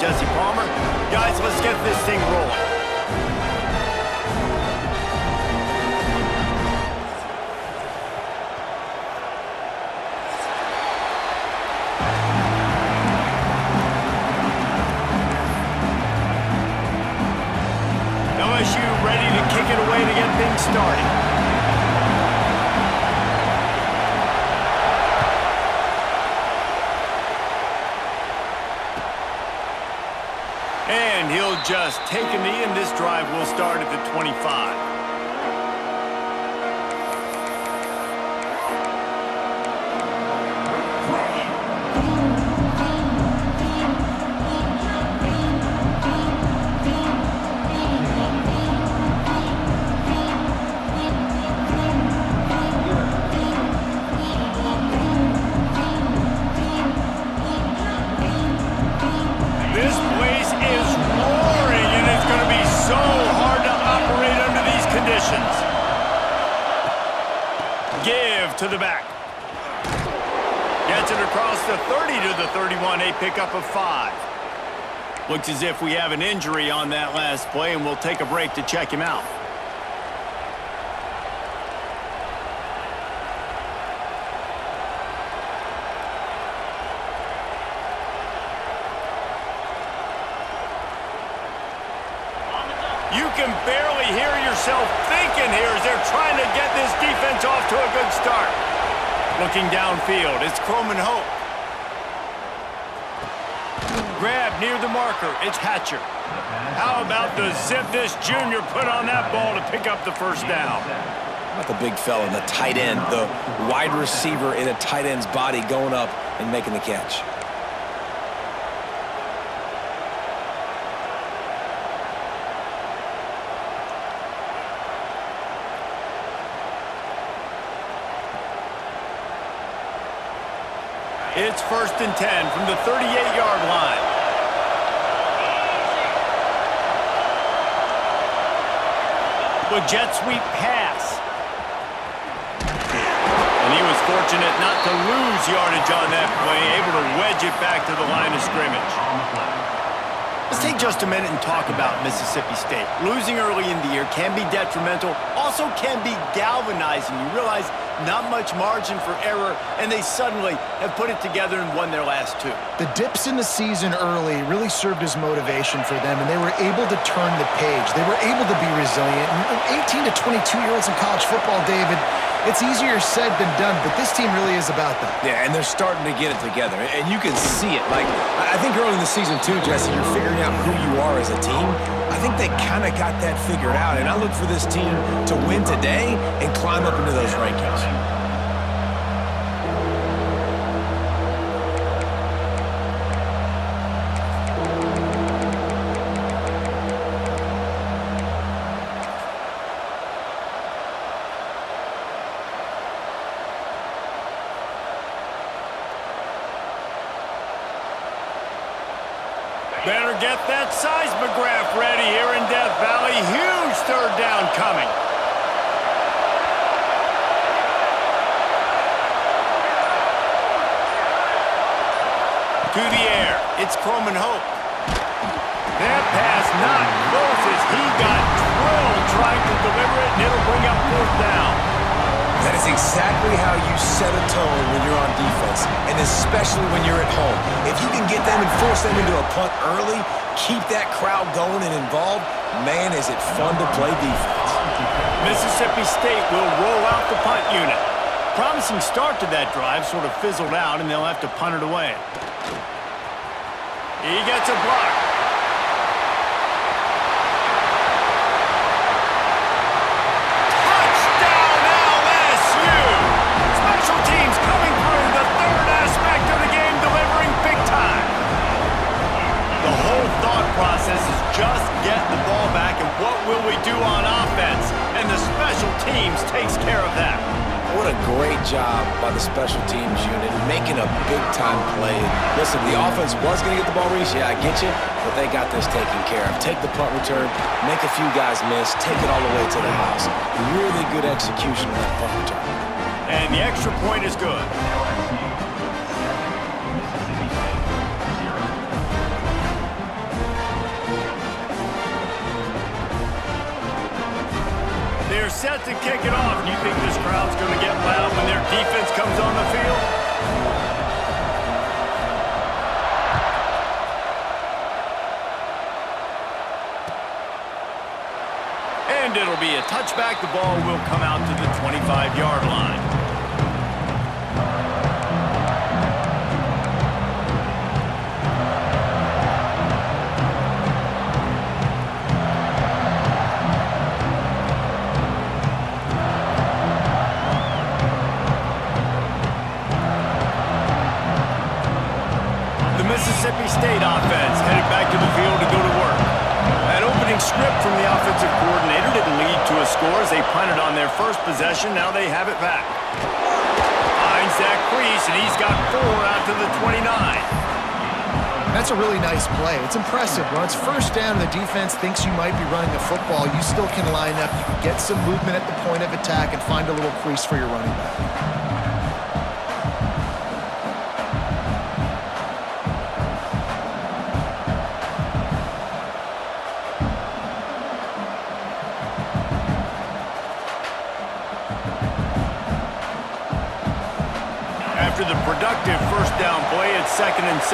Jesse Palmer. Guys, let's get this thing rolling. LSU ready to kick it away to get things started. And he'll just take a knee, and this drive will start at the 25. This place is roaring, and it's going to be so hard to operate under these conditions. Give to the back. Gets it across the 30 to the 31, a pickup of 5. Looks as if we have an injury on that last play, and we'll take a break to check him out. You can barely hear yourself thinking here as they're trying to get this defense off to a good start. Looking downfield, it's Croman Hope. Grab near the marker, it's Hatcher. How about the zip this junior put on that ball to pick up the first down? Not the big fella, the tight end, the wide receiver in a tight end's body going up and making the catch. It's 1st and 10 from the 38-yard line. A jet sweep pass. And he was fortunate not to lose yardage on that play, able to wedge it back to the line of scrimmage. Let's take just a minute and talk about Mississippi State. Losing early in the year can be detrimental, also can be galvanizing. You realize not much margin for error, and they suddenly have put it together and won their last 2. The dips in the season early really served as motivation for them, and they were able to turn the page. They were able to be resilient. And 18 to 22-year-olds in college football, David, it's easier said than done, but this team really is about that. Yeah, and they're starting to get it together, and you can see it. Like, I think early in the season, too, Jesse, you're figuring out who you are as a team. I think they kind of got that figured out, and I look for this team to win today and climb up into those rankings. Better get that seismograph ready here in Death Valley. Huge 3rd down coming. To the air, it's Croman Hope. That pass not close as he got drilled trying to deliver it, and it'll bring up 4th down. That is exactly how you set a tone when you're on defense, and especially when you're at home. If you can get them and force them into a punt early, keep that crowd going and involved, man, is it fun to play defense. Mississippi State will roll out the punt unit. Promising start to that drive, sort of fizzled out, and they'll have to punt it away. He gets a block. Process is just get the ball back, and what will we do on offense? And the special teams takes care of that. What a great job by the special teams unit, making a big-time play. Listen, the offense was going to get the ball, Reese. Yeah, I get you, but they got this taken care of. Take the punt return, make a few guys miss, take it all the way to the house. Really good execution on that punt return. And the extra point is good. touchback, the ball will come out to the 25-yard line. Mississippi State offense headed back to the field to go to work. That opening script from the offensive coordinator didn't lead to a score as they punted on their first possession. Now they have it back. Finds that crease, and he's got 4 out to the 29. That's a really nice play. It's impressive. When it's first down and the defense thinks you might be running the football, you still can line up, you can get some movement at the point of attack, and find a little crease for your running back. After the productive first down play, it's 2nd and 6.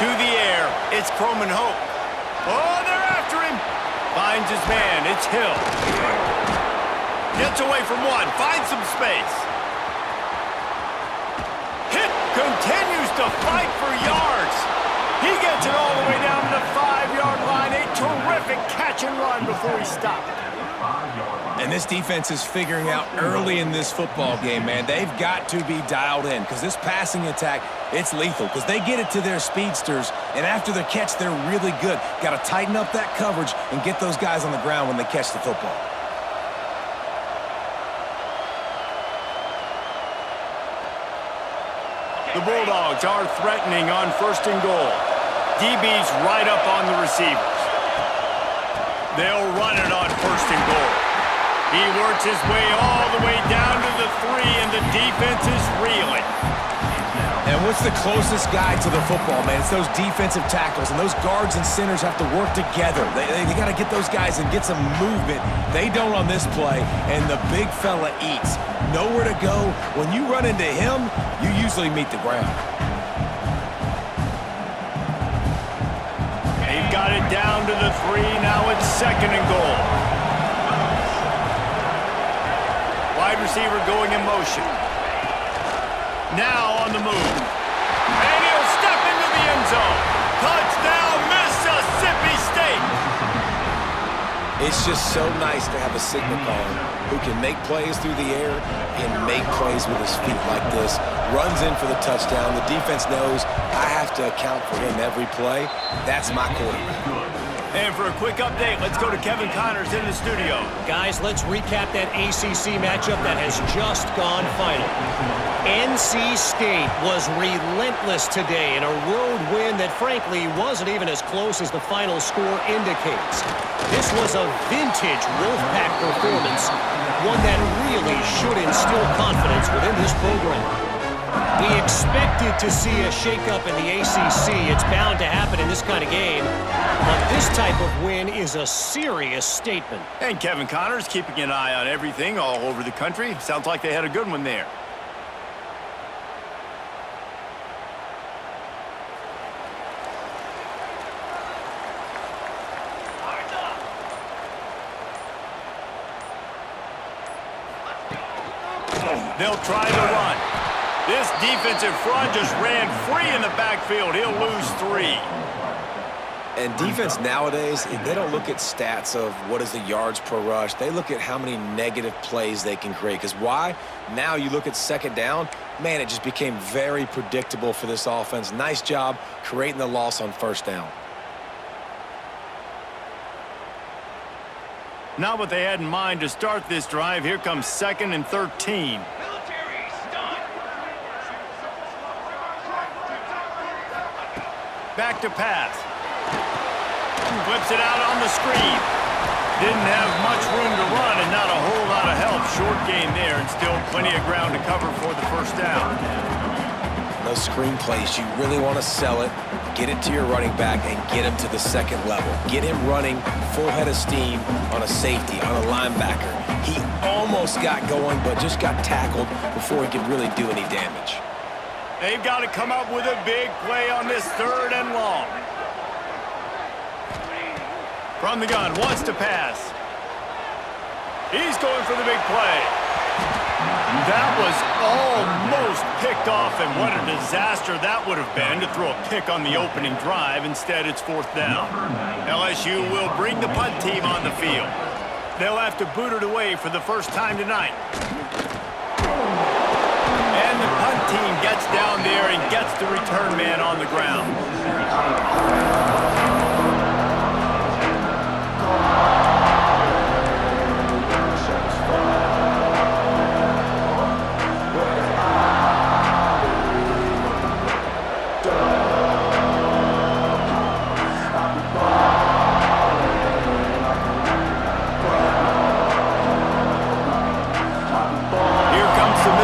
To the air, it's Croman Hope. Oh, they're after him. Finds his man, it's Hill. Gets away from one, finds some space. Hit continues to fight for yards. He gets it all the way down to the 5-yard line. A terrific catch and run before he stopped. And this defense is figuring out early in this football game, man. They've got to be dialed in because this passing attack, it's lethal because they get it to their speedsters, and after the catch, they're really good. Got to tighten up that coverage and get those guys on the ground when they catch the football. The Bulldogs are threatening on 1st and goal. DB's right up on the receivers. They'll run it on 1st and goal. He works his way all the way down to the 3, and the defense is reeling. And what's the closest guy to the football, man? It's those defensive tackles, and those guards and centers have to work together. They got to get those guys and get some movement. They don't on this play, and the big fella eats. Nowhere to go. When you run into him, you usually meet the ground. They've got it down to the 3. Now it's 2nd and goal. Wide receiver going in motion. Now on the move. And he'll step into the end zone. Touchdown, Mississippi State. It's just so nice to have a signal caller who can make plays through the air and make plays with his feet like this. Runs in for the touchdown. The defense knows I have to account for him every play. That's my quarterback. And for a quick update, let's go to Kevin Connors in the studio. Guys, let's recap that ACC matchup that has just gone final. NC State was relentless today in a road win that frankly wasn't even as close as the final score indicates. This was a vintage Wolfpack performance, one that really should instill confidence within this program. We expected to see a shakeup in the ACC. It's bound to happen in this kind of game. But this type of win is a serious statement. And Kevin Connors keeping an eye on everything all over the country. Sounds like they had a good one there. They'll try to run. This defensive front just ran free in the backfield. He'll lose 3. And defense nowadays, they don't look at stats of what is the yards per rush. They look at how many negative plays they can create. Because why? Now you look at 2nd down, man, it just became very predictable for this offense. Nice job creating the loss on 1st down. Not what they had in mind to start this drive. Here comes 2nd and 13. Back to pass. Flips it out on the screen. Didn't have much room to run and not a whole lot of help. Short gain there and still plenty of ground to cover for the 1st down. Those screen plays, you really want to sell it, get it to your running back, and get him to the 2nd level. Get him running full head of steam on a safety, on a linebacker. He almost got going, but just got tackled before he could really do any damage. They've got to come up with a big play on this 3rd and long. From the gun, wants to pass. He's going for the big play. That was almost picked off, and what a disaster that would have been to throw a pick on the opening drive. Instead, it's 4th down. LSU will bring the punt team on the field. They'll have to boot it away for the first time tonight. And the punt team gets down there and gets the return man on the ground.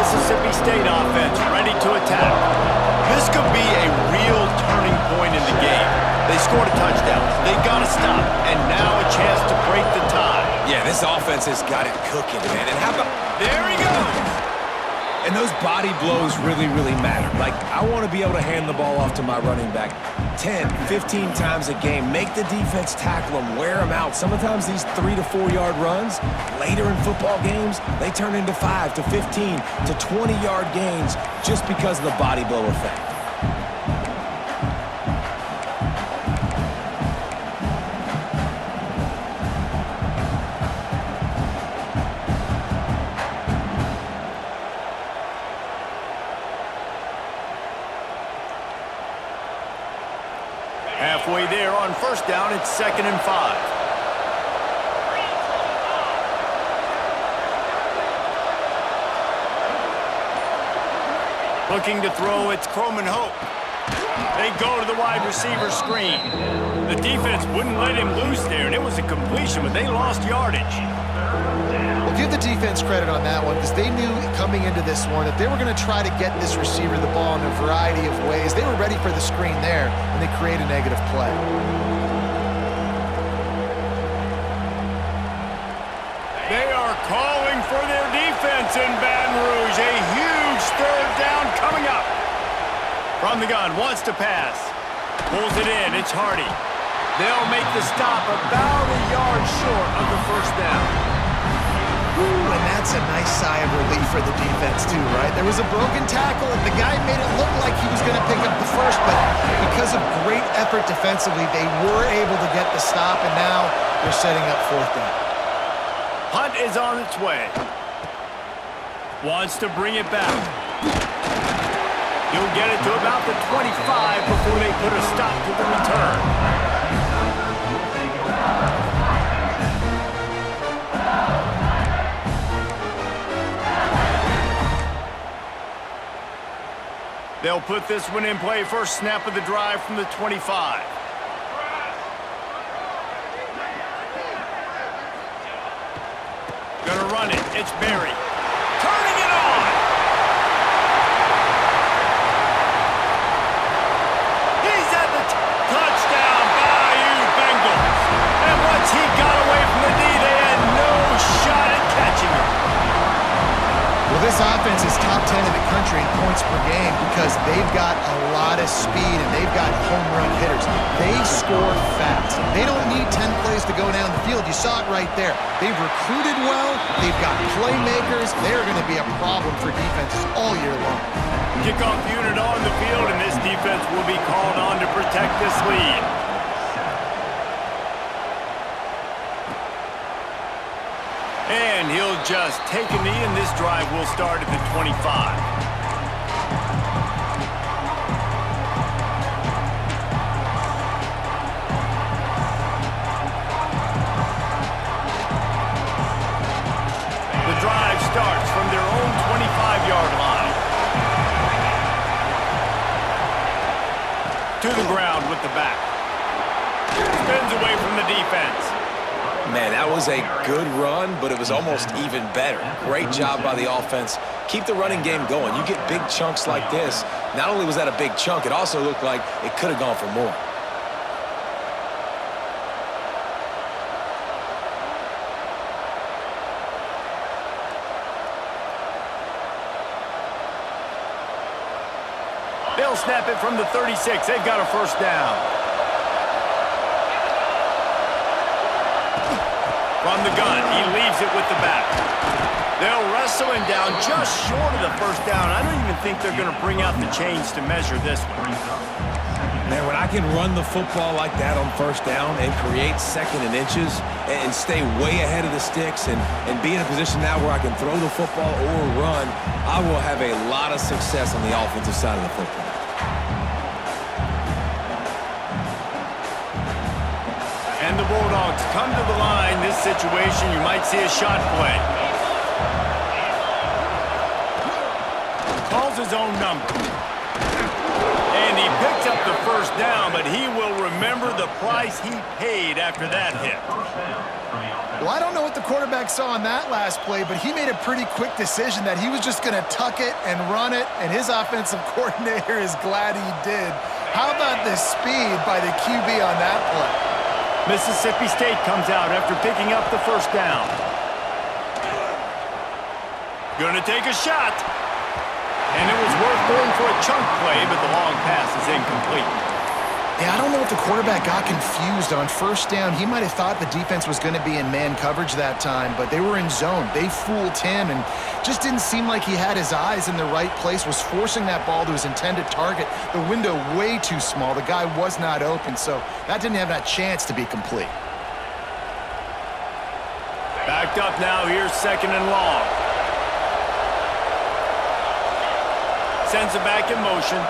Mississippi State offense ready to attack. This could be a real turning point in the game. They scored a touchdown. They got to stop. And now a chance to break the tie. Yeah, this offense has got it cooking, man. And how about... There he goes. And those body blows really, really matter. Like, I want to be able to hand the ball off to my running back 10, 15 times a game. Make the defense tackle them, wear them out. Sometimes these 3 to 4 yard runs, later in football games, they turn into 5 to 15 to 20 yard gains just because of the body blow effect. Halfway there on 1st down, it's 2nd and 5. Looking to throw, it's Croman Hope. They go to the wide receiver screen. The defense wouldn't let him loose there, and it was a completion, but they lost yardage. Well, give the defense credit on that one because they knew coming into this one that they were going to try to get this receiver the ball in a variety of ways. They were ready for the screen there, and they create a negative play. They are calling for their defense in Baton Rouge. A huge 3rd down coming up. From the gun, wants to pass. Pulls it in, it's Hardy. They'll make the stop about a yard short of the 1st down. Ooh, and that's a nice sigh of relief for the defense too, right? There was a broken tackle, and the guy made it look like he was going to pick up the first, but because of great effort defensively, they were able to get the stop, and now they're setting up 4th down. Hunt is on its way. Wants to bring it back. He'll get it to about the 25 before they put a stop to the return. They'll put this one in play. First snap of the drive from the 25. Gonna run it. It's Berry. Turning it on. He's at the touchdown. Bayou Bengals. And once he got away from the knee, they had no shot at catching him. Well, this offense is top 10 in the country in points per game because they've got a lot of speed and they've got home run hitters. They score fast. They don't need 10 plays to go down the field. You saw it right there. They've recruited well. They've got playmakers. They're going to be a problem for defenses all year long. Kickoff unit on the field, and this defense will be called on to protect this lead. And he'll just take a knee, and this drive will start at the 25. The drive starts from their own 25-yard line. To the ground with the back. Spins away from the defense. Man, that was a good run, but it was almost even better. Great job by the offense. Keep the running game going. You get big chunks like this. Not only was that a big chunk, it also looked like it could have gone for more. They'll snap it from the 36. They've got a 1st down. from the gun. He leaves it with the back. They'll wrestle him down just short of the first down. I don't even think they're going to bring out the chains to measure this one. Man, when I can run the football like that on first down and create second and inches and stay way ahead of the sticks and be in a position now where I can throw the football or run, I will have a lot of success on the offensive side of the football. And the Bulldogs come to the line. This situation, you might see a shot play. Calls his own number. And he picks up the first down, but he will remember the price he paid after that hit. Well, I don't know what the quarterback saw on that last play, but he made a pretty quick decision that he was just going to tuck it and run it, and his offensive coordinator is glad he did. How about the speed by the QB on that play? Mississippi State comes out after picking up the first down. Gonna take a shot. And it was worth going for a chunk play, but the long pass is incomplete. Yeah, I don't know if the quarterback got confused on first down. He might have thought the defense was going to be in man coverage that time, but they were in zone. They fooled him and just didn't seem like he had his eyes in the right place, was forcing that ball to his intended target. The window way too small. The guy was not open, so that didn't have that chance to be complete. Backed up now, here's second and long. Sends it back in motion.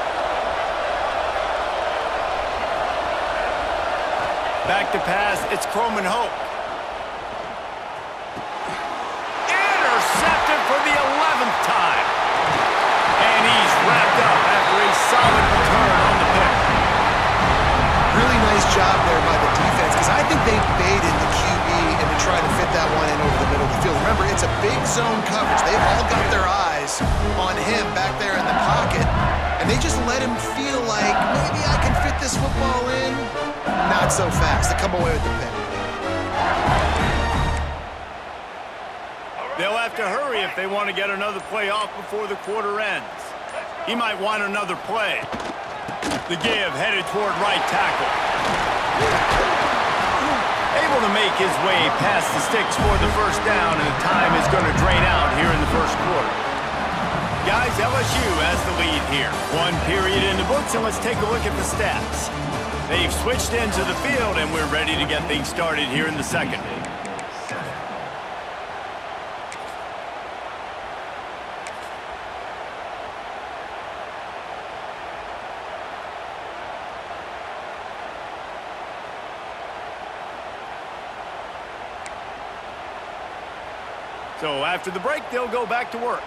Back to pass, it's Croman Hope. Intercepted for the 11th time. And he's wrapped up after a solid return on the pick. Really nice job there by the defense, because I think they baited the QB into trying to fit that one in over the middle of the field. Remember, it's a big zone coverage. They've all got their eyes on him back there in the pocket, and they just let him feel like, maybe I can fit this football in. Not so fast. They come away with the pick. They'll have to hurry if they want to get another play off before the quarter ends. He might want another play. The give headed toward right tackle. Able to make his way past the sticks for the first down, and the time is going to drain out here in the first quarter. Guys, LSU has the lead here. One period in the books, and let's take a look at the stats. They've switched into the field, and we're ready to get things started here in the second. So after the break, they'll go back to work.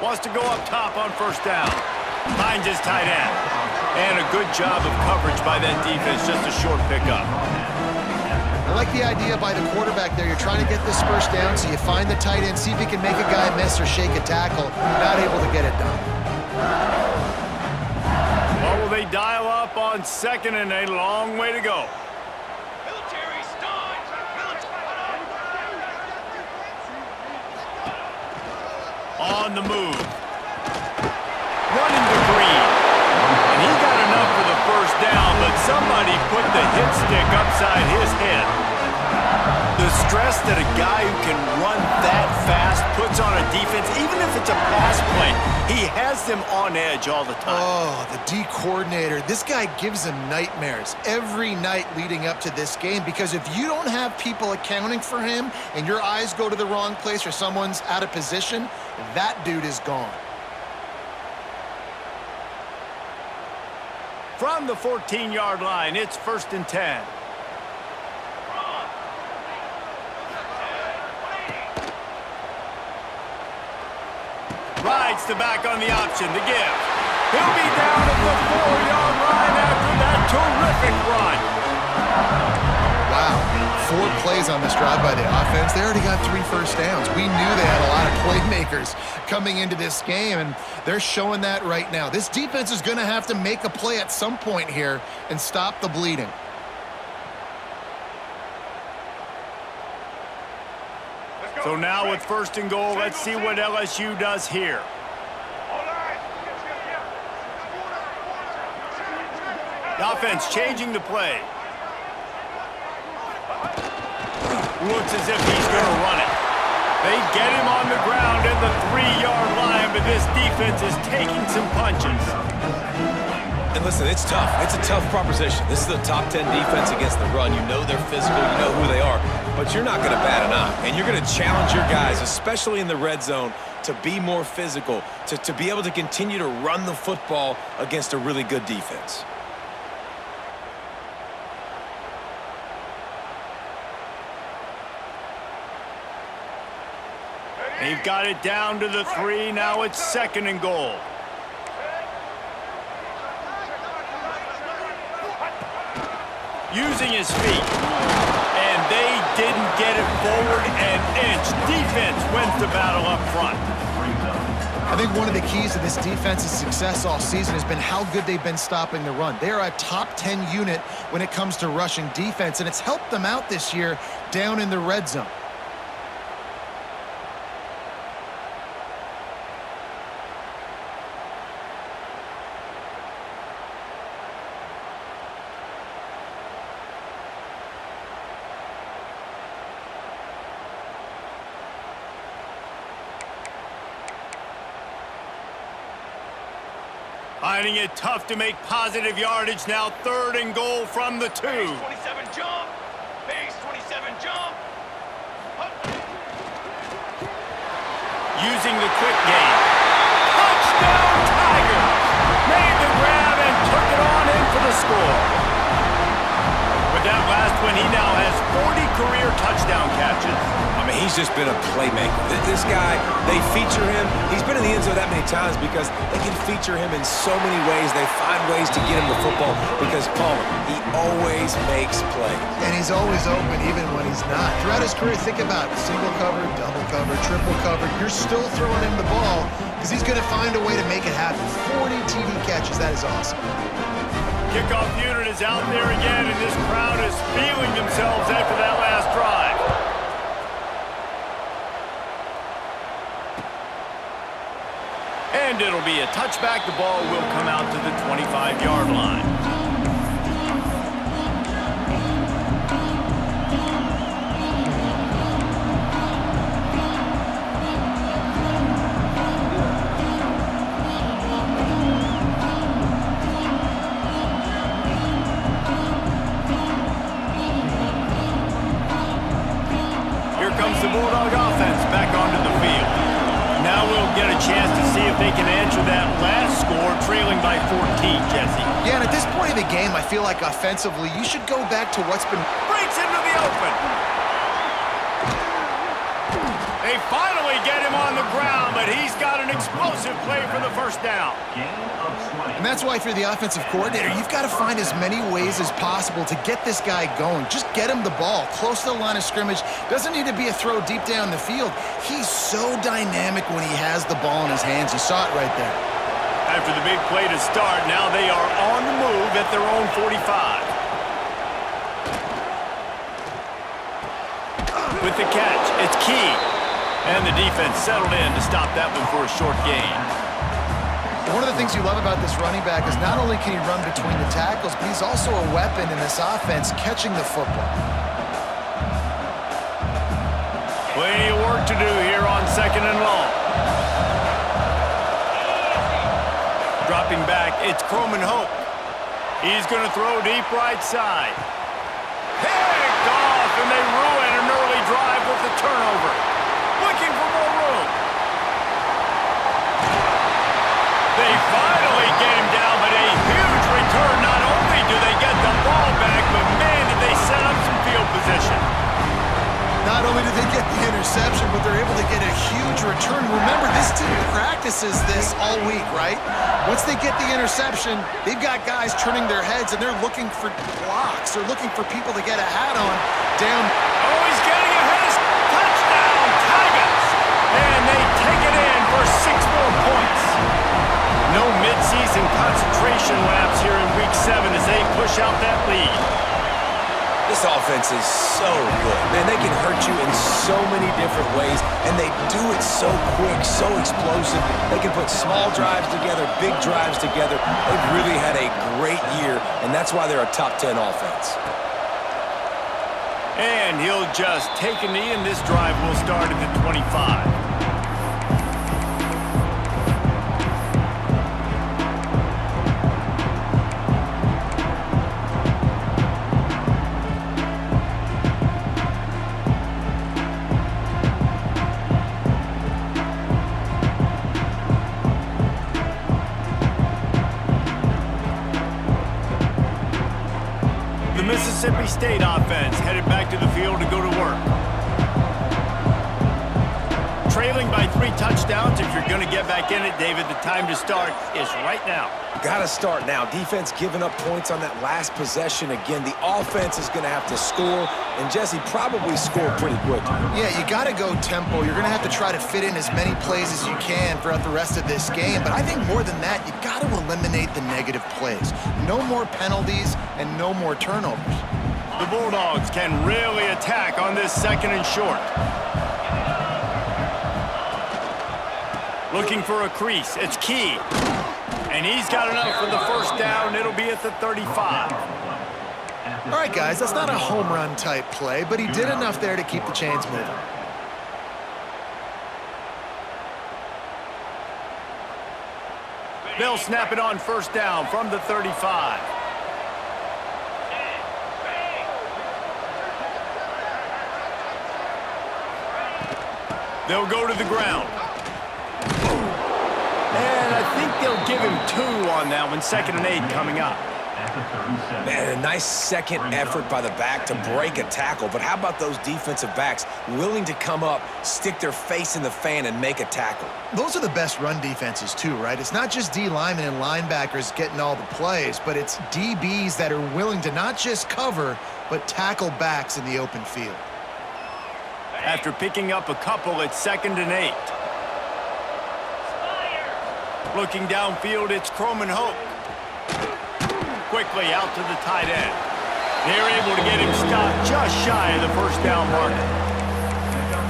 Wants to go up top on first down. Finds his tight end. And a good job of coverage by that defense, just a short pickup. I like the idea by the quarterback there. You're trying to get this first down, so you find the tight end, see if he can make a guy miss or shake a tackle. Not able to get it done. Well, will they dial up on second and a long way to go? On the move. Running to Green. And he got enough for the first down, but somebody put the hit stick upside his head. The stress that a guy who can run that fast puts on a defense, even if it's a pass play, he has them on edge all the time. Oh, the D coordinator. This guy gives them nightmares every night leading up to this game, because if you don't have people accounting for him and your eyes go to the wrong place or someone's out of position, that dude is gone. From the 14-yard line, it's 1st and 10. Rides the back on the option, the give. He'll be down at the 4-yard line after that terrific run. Wow, 4 plays on this drive by the offense. They already got 3 first downs. We knew they had a lot of playmakers coming into this game, and they're showing that right now. This defense is going to have to make a play at some point here and stop the bleeding. So now with 1st and goal, let's see what LSU does here. The offense changing the play. Looks as if he's going to run it. They get him on the ground at the 3-yard line, but this defense is taking some punches. And listen, it's tough. It's a tough proposition. This is a top 10 defense against the run. You know they're physical. You know who they are. But you're not going to bat an eye. And you're going to challenge your guys, especially in the red zone, to be more physical, to be able to continue to run the football against a really good defense. They've got it down to the 3. Now it's 2nd and goal. Using his feet. And they didn't get it forward an inch. Defense wins the battle up front. I think one of the keys to this defense's success all season has been how good they've been stopping the run. They are a top 10 unit when it comes to rushing defense, and it's helped them out this year down in the red zone. Finding it tough to make positive yardage now. 3rd and goal from the 2. Base 27 jump. Base 27 jump. Using the quick game. Touchdown Tigers! Made the grab and took it on in for the score. With that last one, he now has 40 career touchdown catches. I mean, he's just been a playmaker. This guy, they feature him. He's been in the end zone that many times because they can feature him in so many ways. They find ways to get him the football because, Paul, he always makes plays. And he's always open even when he's not. Throughout his career, think about it. Single cover, double cover, triple cover. You're still throwing him the ball because he's going to find a way to make it happen. 40 TD catches. That is awesome. Kickoff unit is out there again, and this crowd is feeling themselves after that last drive. And it'll be a touchback. The ball will come out to the 25-yard line. Here comes the Bulldog offense back onto the field. Now we'll get a chance to see if they can answer that last score, trailing by 14, Jesse. Yeah, and at this point in the game, I feel like offensively, you should go back to what's been... Breaks into the open. They finally get him on the ground, but he's got an explosive play for the first down. And that's why if you're the offensive coordinator, you've got to find as many ways as possible to get this guy going. Just get him the ball close to the line of scrimmage. Doesn't need to be a throw deep down the field. He's so dynamic when he has the ball in his hands. You saw it right there. After the big play to start, now they are on the move at their own 45. With the catch, it's Key. And the defense settled in to stop that one for a short gain. One of the things you love about this running back is not only can he run between the tackles, but he's also a weapon in this offense catching the football. Plenty of work to do here on 2nd and long. Dropping back, it's Croman Hope. He's going to throw deep right side. Picked off, and they ruin an early drive with the turnover. Looking for more room. They finally get him down, but a huge return. Not only do they get the ball back, but man, did they set up some field position. Not only did they get the interception, but they're able to get a huge return. Remember, this team practices this all week, right? Once they get the interception, they've got guys turning their heads, and they're looking for blocks. They're looking for people to get a hat on down. Oh, he's getting ahead. Touchdown, Tigers! And they take it in for 6 more points. No midseason concentration laps here in Week 7 as they push out that lead. This offense is so good. Man, they can hurt you in so many different ways, and they do it so quick, so explosive. They can put small drives together, big drives together. They've really had a great year, and that's why they're a top 10 offense. And he'll just take a knee, and this drive will start at the 25. Mississippi State offense headed back to the field to go to work. Trailing by 3 touchdowns. If you're going to get back in it, David, the time to start is right now. Got to start now. Defense giving up points on that last possession. Again, the offense is going to have to score, and Jesse probably score pretty quickly. Yeah, you got to go tempo. You're going to have to try to fit in as many plays as you can throughout the rest of this game. But I think more than that, you got to eliminate the negative plays. No more penalties and no more turnovers. The Bulldogs can really attack on this 2nd and short. Looking for a crease. It's Key. And he's got enough for the first down. It'll be at the 35. All right, guys, that's not a home run type play, but he did enough there to keep the chains moving. They'll snap it on first down from the 35. They'll go to the ground. And I think they'll give him 2 on that one. 2nd and 8 coming up. Man, a nice second effort by the back to break a tackle. But how about those defensive backs willing to come up, stick their face in the fan, and make a tackle? Those are the best run defenses too, right? It's not just D linemen and linebackers getting all the plays, but it's DBs that are willing to not just cover, but tackle backs in the open field. After picking up a couple, it's 2nd and 8. Looking downfield, it's Croman Hope. Quickly out to the tight end. They're able to get him stopped just shy of the first down marker.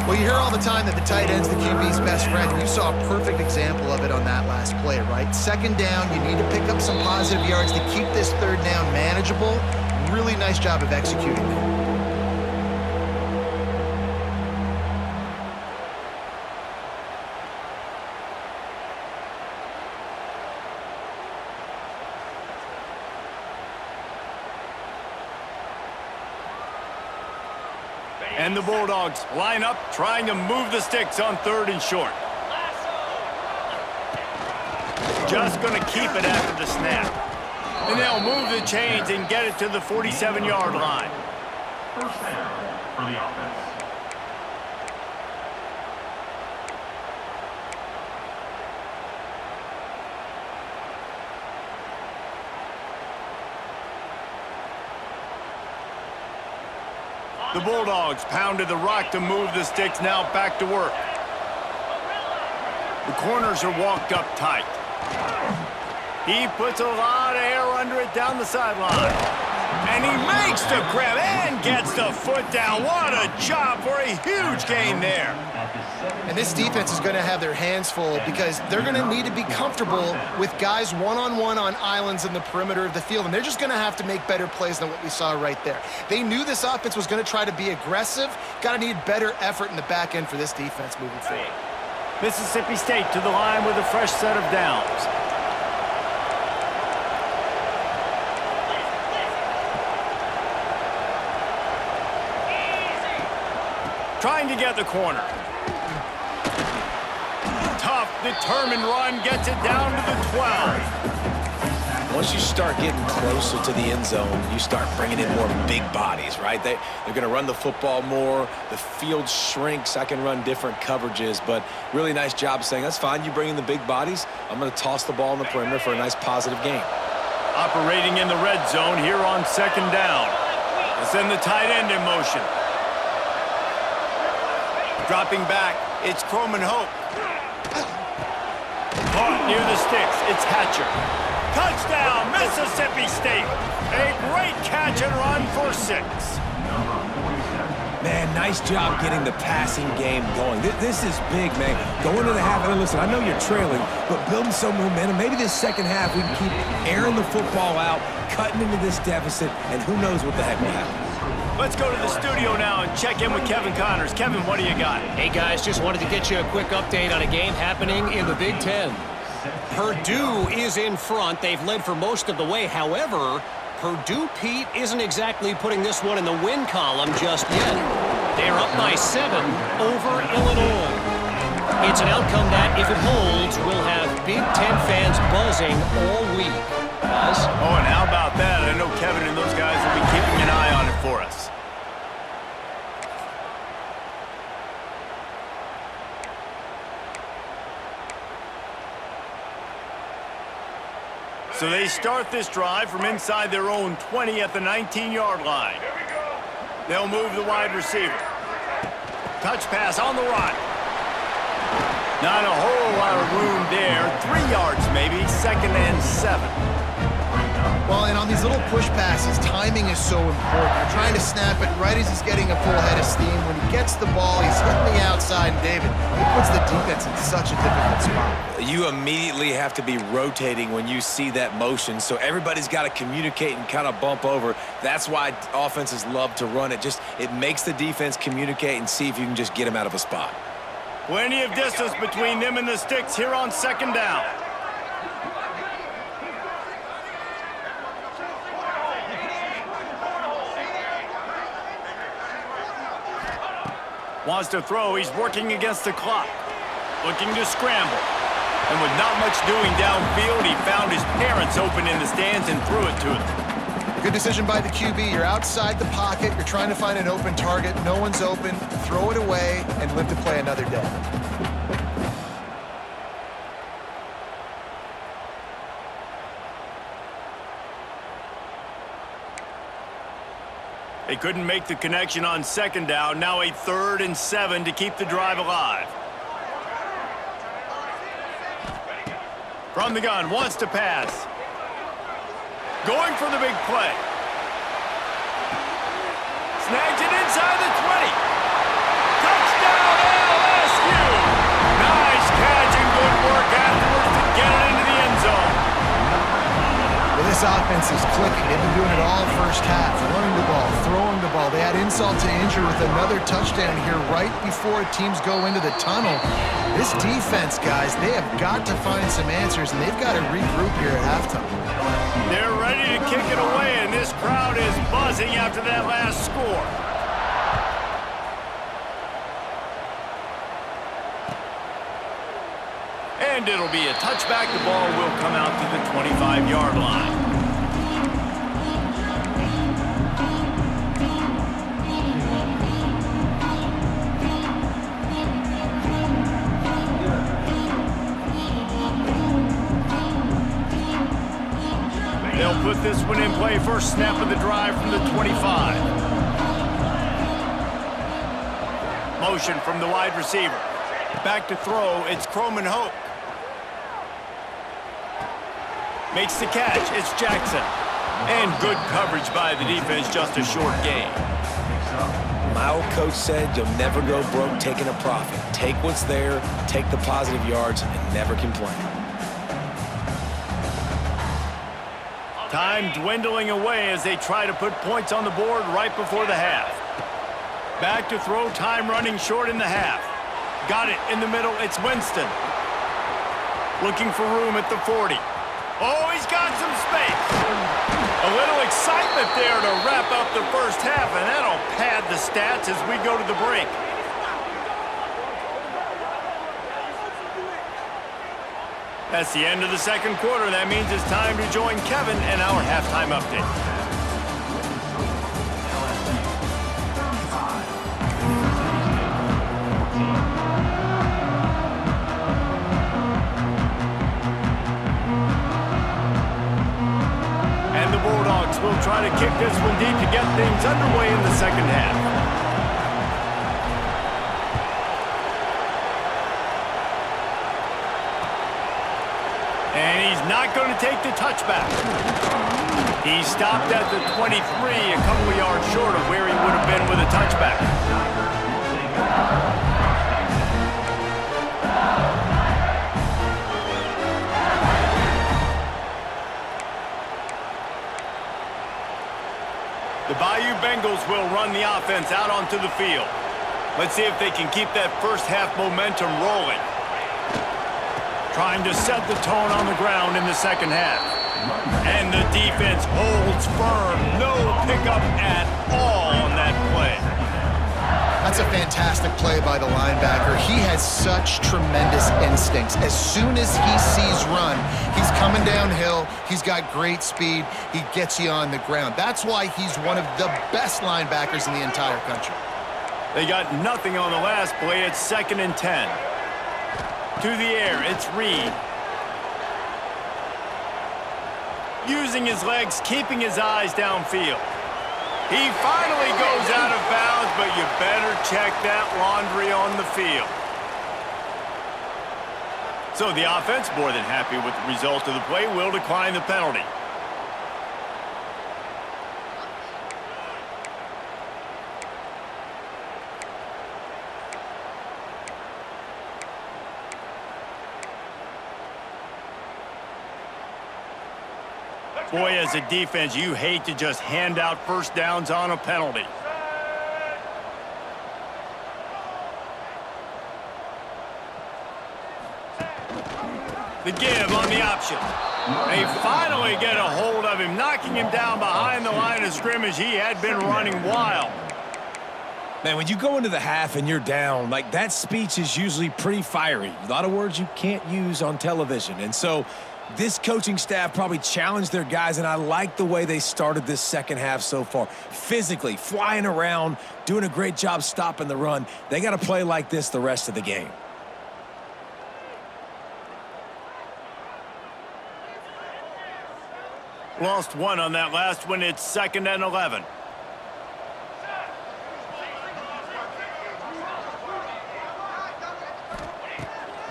Well, you hear all the time that the tight end's the QB's best friend, and you saw a perfect example of it on that last play, right? 2nd down, you need to pick up some positive yards to keep this 3rd down manageable. Really nice job of executing that. And the Bulldogs line up, trying to move the sticks on 3rd and short. Just going to keep it after the snap. And they'll move the chains and get it to the 47-yard line. First down for the offense. The Bulldogs pounded the rock to move the sticks, now back to work. The corners are walked up tight. He puts a lot of air under it down the sideline. And he makes the grab and gets the foot down. What a job for a huge gain there. And this defense is going to have their hands full because they're going to need to be comfortable with guys one-on-one on islands in the perimeter of the field, and they're just going to have to make better plays than what we saw right there. They knew this offense was going to try to be aggressive. Got to need better effort in the back end for this defense moving forward. Mississippi State to the line with a fresh set of downs. Trying to get the corner. Tough, determined run, gets it down to the 12. Once you start getting closer to the end zone, you start bringing in more big bodies, right? They're going to run the football more. The field shrinks. I can run different coverages, but really nice job saying, that's fine. You bring in the big bodies. I'm going to toss the ball in the perimeter for a nice positive gain. Operating in the red zone here on 2nd down. Let's send the tight end in motion. Dropping back, it's Croman Hope. Caught near the sticks, it's Hatcher. Touchdown, Mississippi State. A great catch and run for 6. Man, nice job getting the passing game going. This is big, man. Going into the half, and listen, I know you're trailing, but building some momentum. Maybe this second half we can keep airing the football out, cutting into this deficit, and who knows what the heck will happen. Let's go to the studio now and check in with Kevin Connors. Kevin, what do you got? Hey, guys, just wanted to get you a quick update on a game happening in the Big Ten. Purdue is in front. They've led for most of the way. However, Purdue, Pete, isn't exactly putting this one in the win column just yet. They're up by 7 over Illinois. It's an outcome that, if it holds, will have Big Ten fans buzzing all week. Buzz? Oh, and how about that? I know Kevin and those guys will be keeping an eye on it for us. So they start this drive from inside their own 20 at the 19-yard line. They'll move the wide receiver. Touch pass on the right. Not a whole lot of room there. 3 yards maybe, 2nd and 7. Well, and on these little push passes, timing is so important. You're trying to snap it right as he's getting a full head of steam. When he gets the ball, he's hitting the outside, and David, it puts the defense in such a difficult spot. You immediately have to be rotating when you see that motion, so everybody's got to communicate and kind of bump over. That's why offenses love to run it. It makes the defense communicate and see if you can just get them out of a spot. Plenty of distance between them and the sticks here on 2nd down. Wants to throw. He's working against the clock. Looking to scramble. And with not much doing downfield, he found his parents open in the stands and threw it to them. Good decision by the QB. You're outside the pocket. You're trying to find an open target. No one's open. Throw it away and live to play another day. They couldn't make the connection on 2nd down. Now a 3rd and 7 to keep the drive alive. From the gun, wants to pass. Going for the big play. Snags it inside the 20. Touchdown, LSU! Nice catch and good work afterwards to get it into the end zone. Well, this offense is clicking. They've been doing it all first half. Running the ball, throwing the ball. They had insult to injury with another touchdown here right before teams go into the tunnel. This defense, guys, they have got to find some answers, and they've got to regroup here at halftime. They're ready to kick it away, and this crowd is buzzing after that last score. And it'll be a touchback. The ball will come out to the 25-yard line. They'll put this one in play. First snap of the drive from the 25. Motion from the wide receiver. Back to throw. It's Croman Hope. Makes the catch. It's Jackson. And good coverage by the defense. Just a short gain. My old coach said you'll never go broke taking a profit. Take what's there, take the positive yards, and never complain. Time dwindling away as they try to put points on the board right before the half. Back to throw. Time running short in the half. Got it in the middle. It's Winston. Looking for room at the 40. Oh, he's got some space. A little excitement there to wrap up the first half, and that'll pad the stats as we go to the break. That's the end of the 2nd quarter. That means it's time to join Kevin and our halftime update. And the Bulldogs will try to kick this one deep to get things underway in the 2nd half. And he's not going to take the touchback. He stopped at the 23, a couple of yards short of where he would have been with a touchback. The Bayou Bengals will run the offense out onto the field. Let's see if they can keep that first half momentum rolling. Trying to set the tone on the ground in the second half. And the defense holds firm. No pickup at all on that play. That's a fantastic play by the linebacker. He has such tremendous instincts. As soon as he sees run, he's coming downhill. He's got great speed. He gets you on the ground. That's why he's one of the best linebackers in the entire country. They got nothing on the last play. It's 2nd and 10. To the air, it's Reed. Using his legs, keeping his eyes downfield. He finally goes out of bounds, but you better check that laundry on the field. So the offense, more than happy with the result of the play, will decline the penalty. Boy, as a defense, you hate to just hand out first downs on a penalty. The give on the option. They finally get a hold of him, knocking him down behind the line of scrimmage. He had been running wild. Man, when you go into the half and you're down, like, that speech is usually pretty fiery. A lot of words you can't use on television. And so this coaching staff probably challenged their guys, and I like the way they started this second half so far. Physically, flying around, doing a great job stopping the run. They got to play like this the rest of the game. Lost one on that last one. It's 2nd and 11.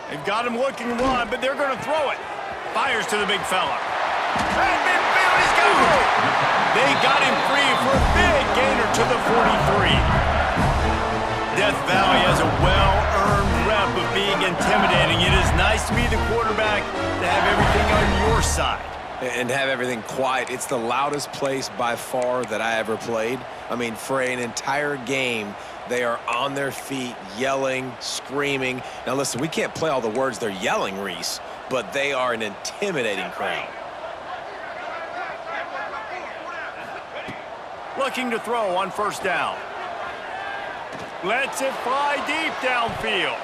They've got him looking one, but they're going to throw it. Fires to the big fella. And midfield, he's got it. They got him free for a big gainer to the 43. Death Valley has a well-earned rep of being intimidating. It is nice to be the quarterback, to have everything on your side. And have everything quiet. It's the loudest place by far that I ever played. I mean, for an entire game, they are on their feet, yelling, screaming. Now, listen, we can't play all the words they're yelling, Reese, but they are an intimidating crowd. Looking to throw on first down. Lets it fly deep downfield.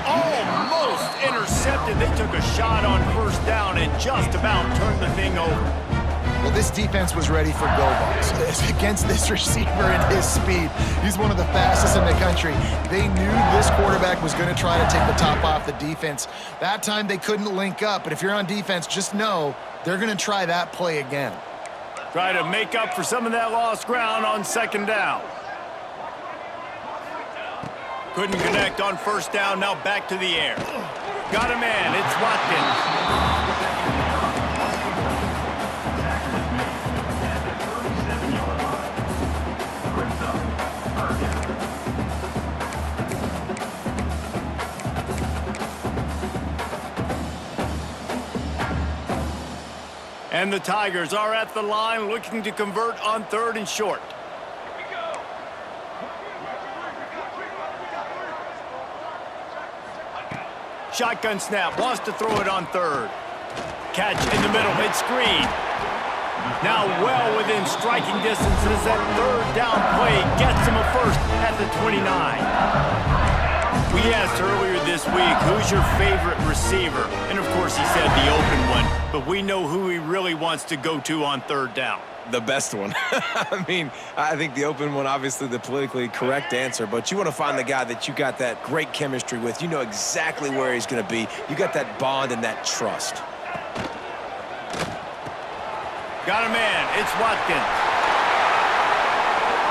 Almost intercepted. They took a shot on first down and just about turned the thing over. Well, this defense was ready for go-balls against this receiver and his speed. He's one of the fastest in the country. They knew this quarterback was going to try to take the top off the defense. That time they couldn't link up, but if you're on defense, just know they're going to try that play again. Try to make up for some of that lost ground on second down. Couldn't connect on first down, now back to the air. Got a man, it's Watkins. And the Tigers are at the line looking to convert on 3rd and short. Shotgun snap, wants to throw it on 3rd. Catch in the middle, it's Green. Now well within striking distance as that 3rd down play gets him a first at the 29. We asked earlier this week, who's your favorite receiver? And of course he said the open one, but we know who he really wants to go to on 3rd down. The best one. I mean, I think the open one, obviously the politically correct answer, but you want to find the guy that you got that great chemistry with. You know exactly where he's going to be. You got that bond and that trust. Got a man, it's Watkins.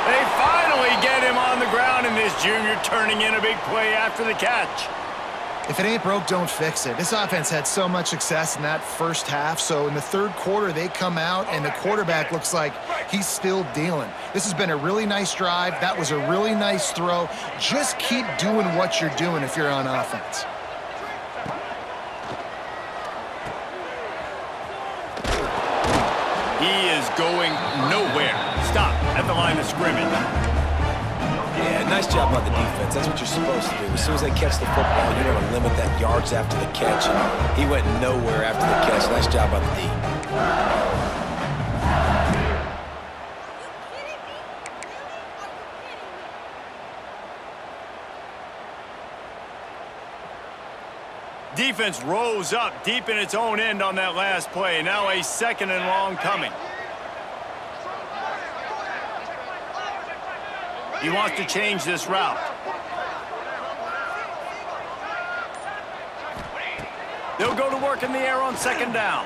They finally get him on the ground, and this junior turning in a big play after the catch. If it ain't broke, don't fix it. This offense had so much success in that first half, so in the third quarter, they come out, and the quarterback looks like he's still dealing. This has been a really nice drive. That was a really nice throw. Just keep doing what you're doing if you're on offense. He is going nowhere. Stop at the line of scrimmage. Yeah, nice job by the defense. That's what you're supposed to do. As soon as they catch the football, you want to limit that yards after the catch. And he went nowhere after the catch. Nice job by the D. Defense rose up deep in its own end on that last play. Now a 2nd and long coming. He wants to change this route. They'll go to work in the air on 2nd down.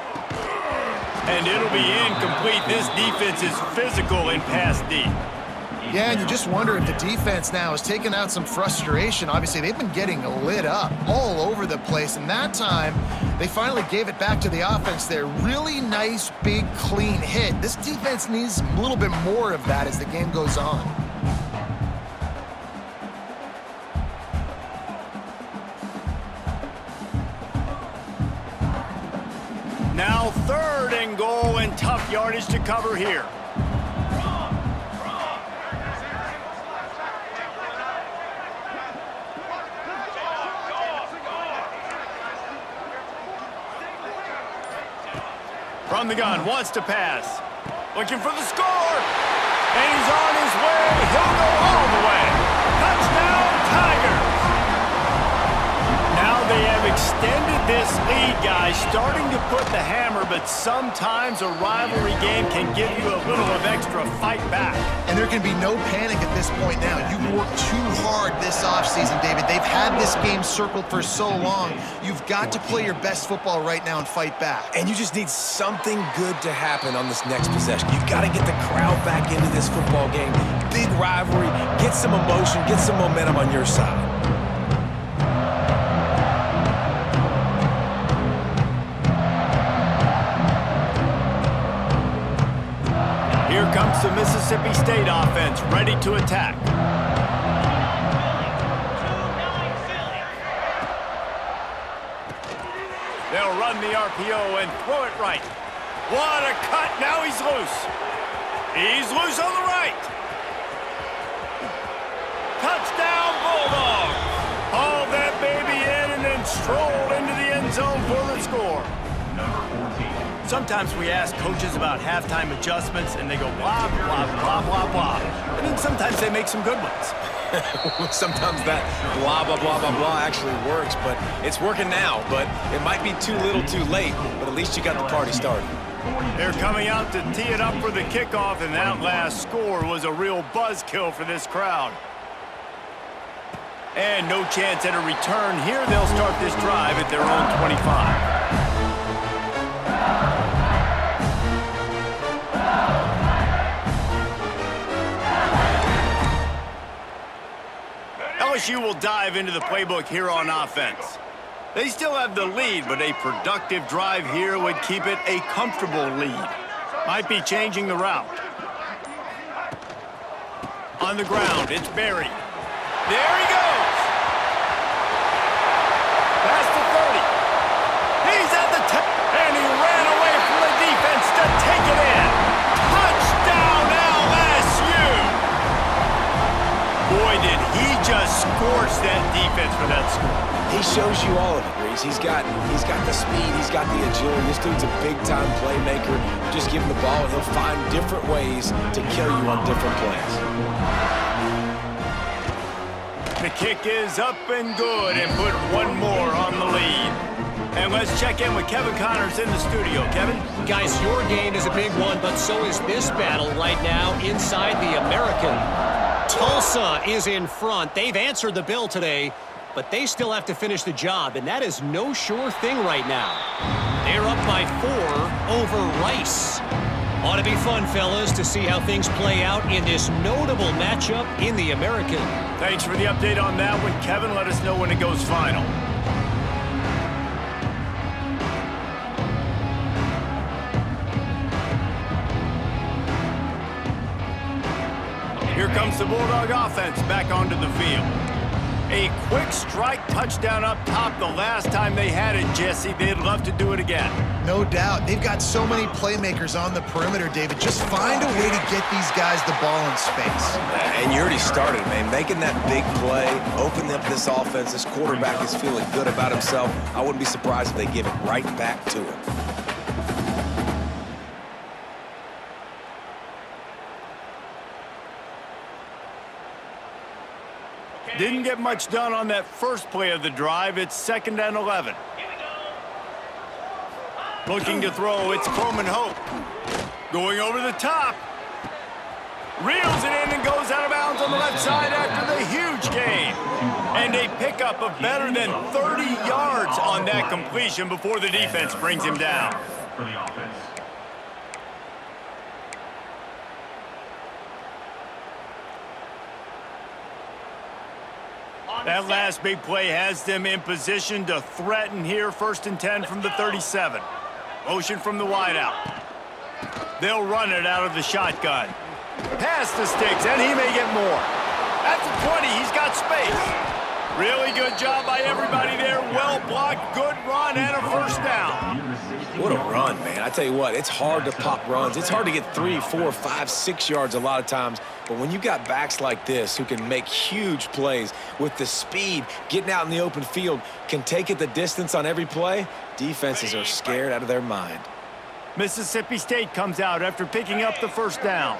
And it'll be incomplete. This defense is physical in pass D. Yeah, and you just wonder if the defense now has taken out some frustration. Obviously, they've been getting lit up all over the place, and that time, they finally gave it back to the offense there. Really nice, big, clean hit. This defense needs a little bit more of that as the game goes on. Now 3rd and goal, and tough yardage to cover here. From the gun, wants to pass. Looking for the score. And he's on his way. He'll go all the way. Touchdown, Tigers. Now they have extended this lead, guys, starting to put the hammer, but sometimes a rivalry game can give you a little of extra fight back. And there can be no panic at this point now. You've worked too hard this offseason, David. They've had this game circled for so long. You've got to play your best football right now and fight back. And you just need something good to happen on this next possession. You've got to get the crowd back into this football game. Big rivalry. Get some emotion. Get some momentum on your side. Here comes the Mississippi State offense, ready to attack. They'll run the RPO and throw it right. What a cut. Now he's loose. He's loose on the right. Touchdown, Bulldogs. Haul that baby in and then stroll into the end zone for the score. Sometimes we ask coaches about halftime adjustments, and they go blah, blah, blah, blah, blah. And then sometimes they make some good ones. Sometimes that blah, blah, blah, blah, blah actually works, but it's working now. But it might be too little too late, but at least you got the party started. They're coming out to tee it up for the kickoff, and that last score was a real buzzkill for this crowd. And no chance at a return here. They'll start this drive at their own 25. LSU will dive into the playbook here on offense. They still have the lead, but a productive drive here would keep it a comfortable lead. Might be changing the route. On the ground, it's Berry. There he goes. Past the 30. He's at the 10. And he ran away from the defense to take it in. Touchdown, LSU. Boy, did he just scorch that defense for that score. He shows you all of it, Reese. He's got the speed, he's got the agility. This dude's a big-time playmaker. Just give him the ball, and he'll find different ways to kill you on different plays. The kick is up and good, and put one more on the lead. And let's check in with Kevin Connors in the studio. Kevin? Guys, your game is a big one, but so is this battle right now inside the American. Tulsa is in front. They've answered the bell today, but they still have to finish the job, and that is no sure thing right now. They're up by 4 over Rice. Ought to be fun, fellas, to see how things play out in this notable matchup in the American. Thanks for the update on that one, Kevin. Let us know when it goes final. the Bulldog offense back onto the field. A quick strike touchdown up top the last time they had it, Jesse. They'd love to do it again. No doubt. They've got so many playmakers on the perimeter, David. Just find a way to get these guys the ball in space. And you already started, man. Making that big play, opening up this offense. This quarterback is feeling good about himself. I wouldn't be surprised if they give it right back to him. Didn't get much done on that first play of the drive. It's 2nd and 11. Looking to throw, it's Coleman Hope. Going over the top. Reels it in and goes out of bounds on the left side after the huge gain. And a pickup of better than 30 yards on that completion before the defense brings him down. For the offense. That last big play has them in position to threaten here. 1st and 10 from the 37. Motion from the wideout. They'll run it out of the shotgun. Pass the sticks, and he may get more. At the 20, he's got space. Really good job by everybody there. Well blocked, good run, and a 1st down. What a run, man. I tell you what, it's hard to pop runs. It's hard to get 3, 4, 5, 6 yards a lot of times. But when you got backs like this who can make huge plays with the speed, getting out in the open field, can take it the distance on every play, defenses are scared out of their mind. Mississippi State comes out after picking up the 1st down.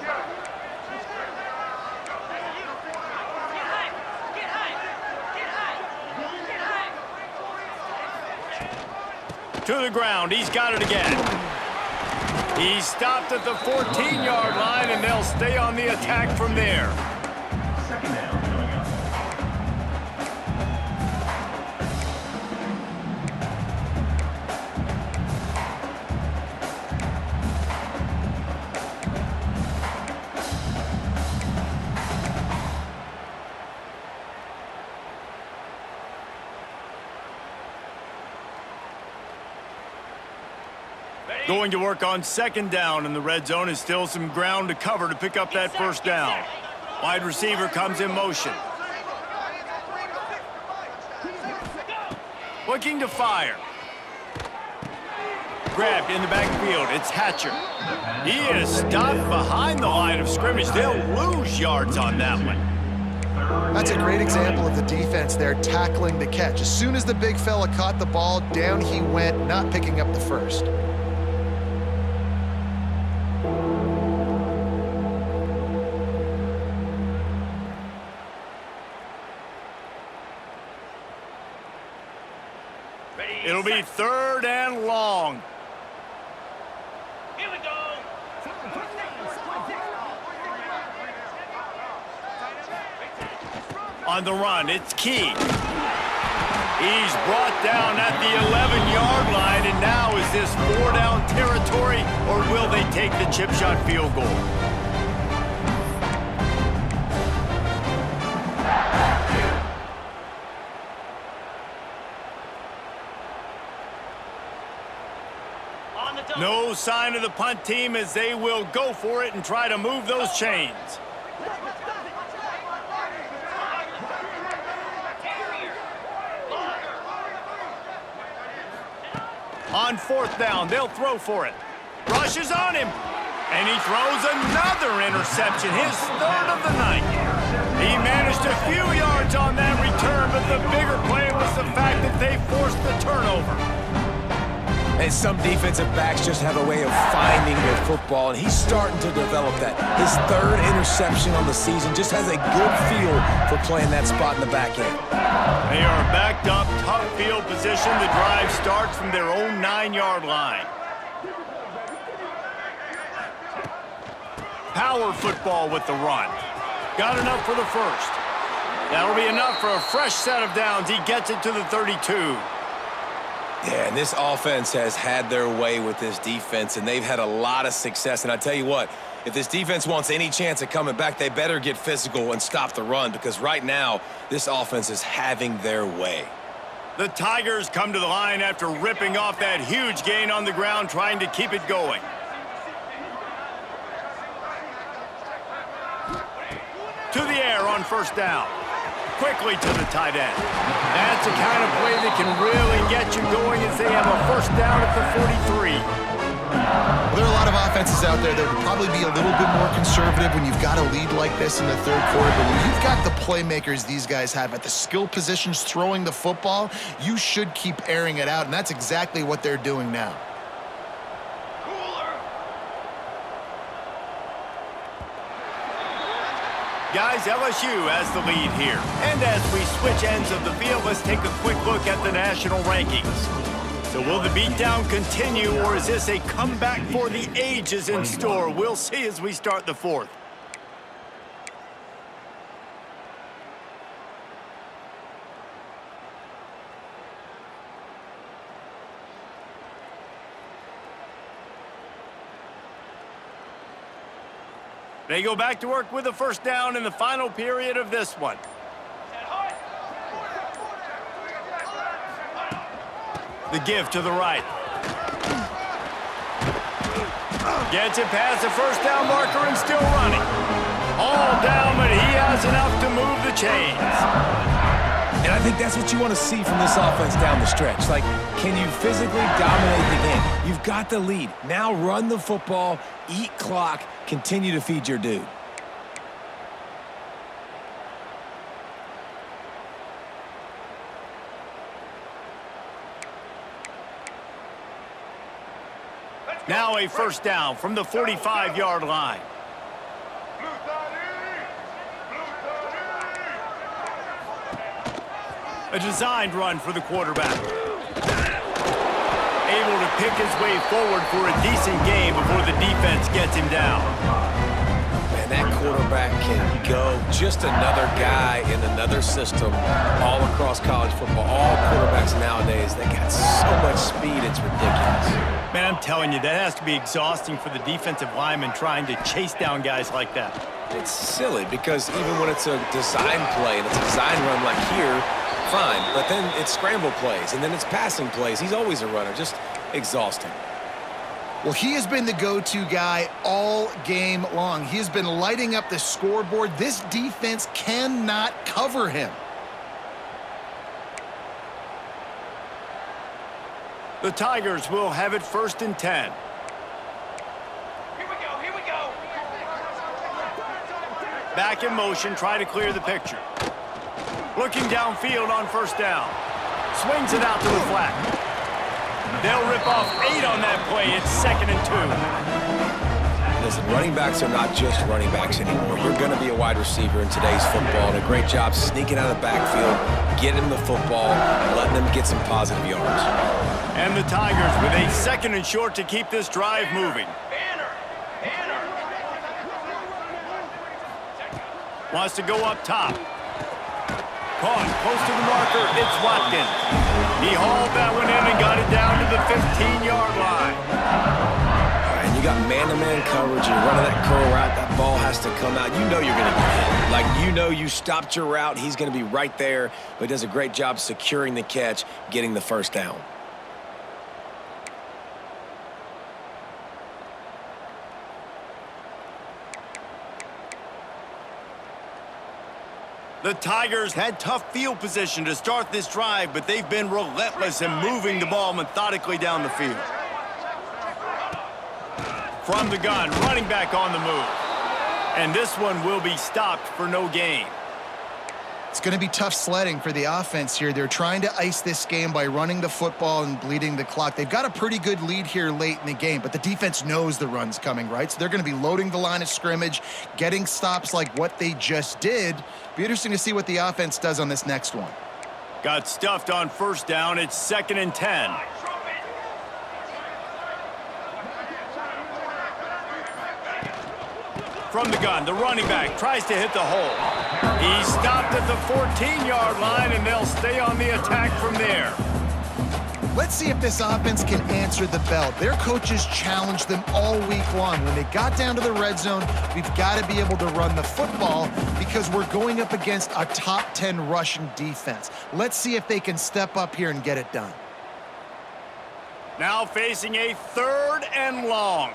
To the ground, he's got it again. He stopped at the 14-yard line, and they'll stay on the attack from there. 2nd down coming up. Going to work on 2nd down, and the red zone is still some ground to cover to pick up that 1st down. Wide receiver comes in motion. Looking to fire. Grabbed in the backfield. It's Hatcher. He is stopped behind the line of scrimmage. They'll lose yards on that one. That's a great example of the defense there tackling the catch. As soon as the big fella caught the ball, down he went, not picking up the 1st. It'll be 3rd and long. Here we go. On the run, it's Key. He's brought down at the 11-yard line, and now is this 4-down territory, or will they take the chip shot field goal? No sign of the punt team as they will go for it and try to move those chains. On 4th down, they'll throw for it. Rushes on him, and he throws another interception, his 3rd of the night. He managed a few yards on that return, but the bigger play was the fact that they forced the turnover. And some defensive backs just have a way of finding their football, and he's starting to develop that. His 3rd interception on the season just has a good feel for playing that spot in the back end. They are backed up, tough field position. The drive starts from their own 9-yard line. Power football with the run. Got enough for the 1st. That'll be enough for a fresh set of downs. He gets it to the 32. Yeah, and this offense has had their way with this defense, and they've had a lot of success. And I tell you what, if this defense wants any chance of coming back, they better get physical and stop the run, because right now, this offense is having their way. The Tigers come to the line after ripping off that huge gain on the ground, trying to keep it going. To the on first down. Quickly to the tight end. That's the kind of play that can really get you going as they have a first down at the 43. Well, there are a lot of offenses out there that would probably be a little bit more conservative when you've got a lead like this in the third quarter. But when you've got the playmakers these guys have at the skill positions throwing the football, you should keep airing it out, and that's exactly what they're doing now. Guys, LSU has the lead here. And as we switch ends of the field, let's take a quick look at the national rankings. So will the beatdown continue, or is this a comeback for the ages in store? We'll see as we start the fourth. They go back to work with a first down in the final period of this one. The give to the right. Gets it past the first down marker and still running. All down, but he has enough to move the chains. And I think that's what you want to see from this offense down the stretch. Like, can you physically dominate the game? You've got the lead. Now run the football, eat clock, continue to feed your dude. Now a first down from the 45-yard line. A designed run for the quarterback. Able to pick his way forward for a decent game before the defense gets him down. Man, that quarterback can go. Just another guy in another system all across college football. All quarterbacks nowadays, they got so much speed, it's ridiculous. Man, I'm telling you, that has to be exhausting for the defensive lineman trying to chase down guys like that. It's silly because even when it's a design play and it's a design run like here, fine, but then it's scramble plays, and then it's passing plays. He's always a runner, just exhausting. Well, he has been the go-to guy all game long. He has been lighting up the scoreboard. This defense cannot cover him. The Tigers will have it 1st and 10. Here we go, here we go. Back in motion, try to clear the picture. Looking downfield on first down. Swings it out to the flat. They'll rip off 8 on that play. It's 2nd and 2. Listen, running backs are not just running backs anymore. You're going to be a wide receiver in today's football, and a great job sneaking out of the backfield, getting the football, letting them get some positive yards. And the Tigers with a 2nd and short to keep this drive moving. Wants to go up top. Caught close to the marker. It's Watkins. He hauled that one in and got it down to the 15-yard line. All right, you got man-to-man coverage. You're running that curl route. That ball has to come out. You know you're going to get hit. Like, you know you stopped your route. He's going to be right there. But he does a great job securing the catch, getting the first down. The Tigers had tough field position to start this drive, but they've been relentless in moving the ball methodically down the field. From the gun, running back on the move. And this one will be stopped for no gain. It's going to be tough sledding for the offense here. They're trying to ice this game by running the football and bleeding the clock. They've got a pretty good lead here late in the game, but the defense knows the run's coming, right? So they're going to be loading the line of scrimmage, getting stops like what they just did. Be interesting to see what the offense does on this next one. Got stuffed on first down. It's 2nd and 10. From the gun, the running back tries to hit the hole. He stopped at the 14-yard line, and they'll stay on the attack from there. Let's see if this offense can answer the bell. Their coaches challenged them all week long. When they got down to the red zone, we've got to be able to run the football because we're going up against a top 10 Russian defense. Let's see if they can step up here and get it done. Now facing a 3rd and long.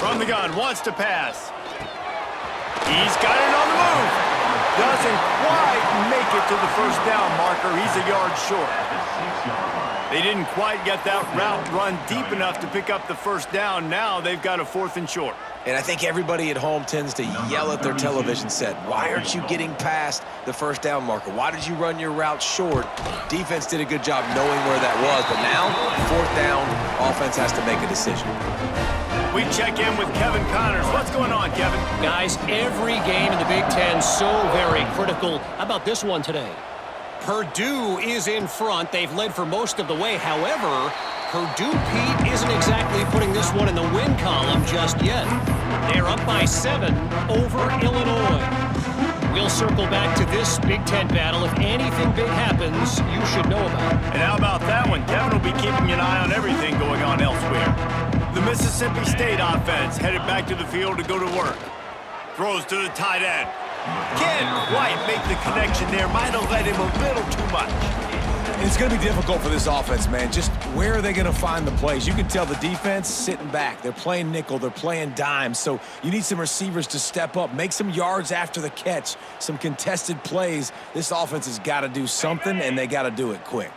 From the gun, wants to pass. He's got it on the move. Doesn't quite make it to the first down marker. He's a yard short. They didn't quite get that route run deep enough to pick up the first down. Now they've got a 4th and short. And I think everybody at home tends to yell at their television set, why aren't you getting past the first down marker? Why did you run your route short? Defense did a good job knowing where that was, but now, 4th down, offense has to make a decision. We check in with Kevin Connors. What's going on, Kevin? Guys, every game in the Big Ten so very critical. How about this one today? Purdue is in front. They've led for most of the way. However, Purdue, Pete, isn't exactly putting this one in the win column just yet. They're up by 7 over Illinois. We'll circle back to this Big Ten battle. If anything big happens, you should know about it. And how about that one? Kevin will be keeping an eye on everything going on elsewhere. The Mississippi State offense headed back to the field to go to work. Throws to the tight end. Can't quite make the connection there. Might have led him a little too much. It's going to be difficult for this offense, man. Just where are they going to find the plays? You can tell the defense sitting back. They're playing nickel. They're playing dime. So you need some receivers to step up, make some yards after the catch, some contested plays. This offense has got to do something, and they got to do it quick.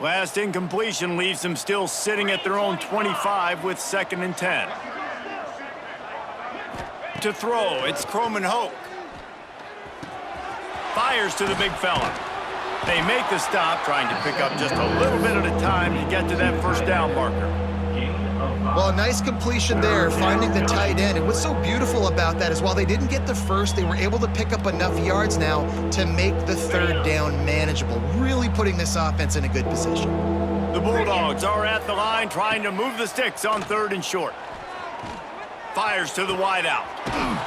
Last incompletion leaves them still sitting at their own 25 with 2nd and 10. To throw, it's Croman Hoke. Fires to the big fella. They make the stop, trying to pick up just a little bit at a time to get to that first down marker. Well, a nice completion there, finding the tight end. And what's so beautiful about that is while they didn't get the first, they were able to pick up enough yards now to make the 3rd down manageable, really putting this offense in a good position. The Bulldogs are at the line trying to move the sticks on 3rd and short. Fires to the wideout.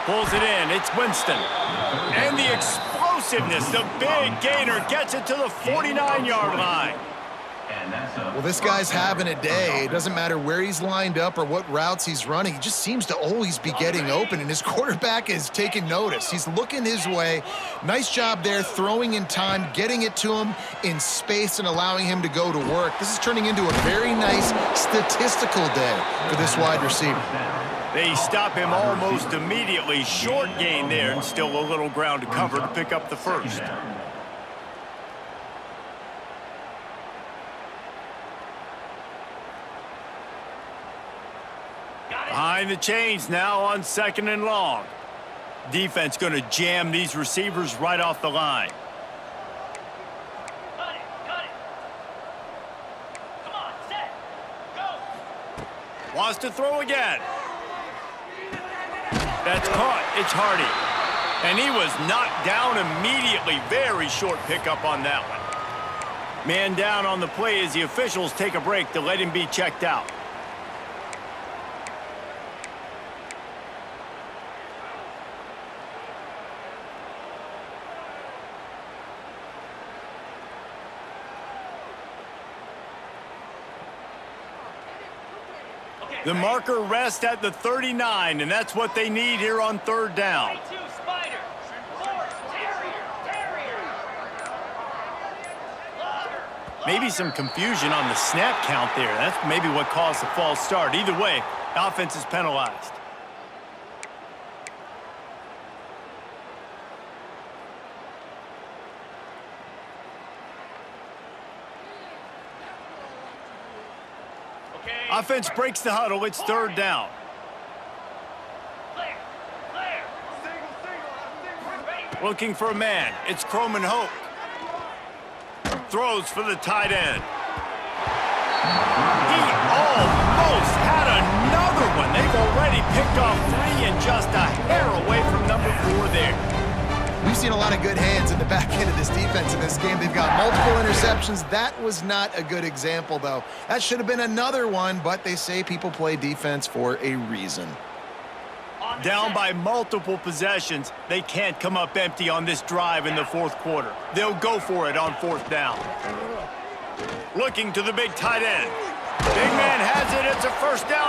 Pulls it in. It's Winston. And the explosiveness, the big gainer gets it to the 49-yard line. Well, this guy's having a day. It doesn't matter where he's lined up or what routes he's running. He just seems to always be getting open, and his quarterback is taking notice. He's looking his way. Nice job there, throwing in time, getting it to him in space and allowing him to go to work. This is turning into a very nice statistical day for this wide receiver. They stop him almost immediately. Short gain there, and still a little ground to cover to pick up the first. Behind the chains now on 2nd and long. Defense going to jam these receivers right off the line. Cut it. Come on, set, go. Wants to throw again. That's caught. It's Hardy. And he was knocked down immediately. Very short pickup on that one. Man down on the play as the officials take a break to let him be checked out. The marker rests at the 39, and that's what they need here on 3rd down. 22 Spider. 4 Terrier. Logger. Maybe some confusion on the snap count there. That's maybe what caused the false start. Either way, the offense is penalized. Offense breaks the huddle. It's 3rd down. Clear. Looking for a man. It's Croman Hoke. Throws for the tight end. He almost had another one. They've already picked off 3 and just a hair away from number 4 there. We've seen a lot of good hands in the back end of this defense in this game. They've got multiple interceptions. That was not a good example, though. That should have been another one, but they say people play defense for a reason. Down by multiple possessions, they can't come up empty on this drive in the 4th quarter. They'll go for it on 4th down. Looking to the big tight end. Big man has it. It's a first down.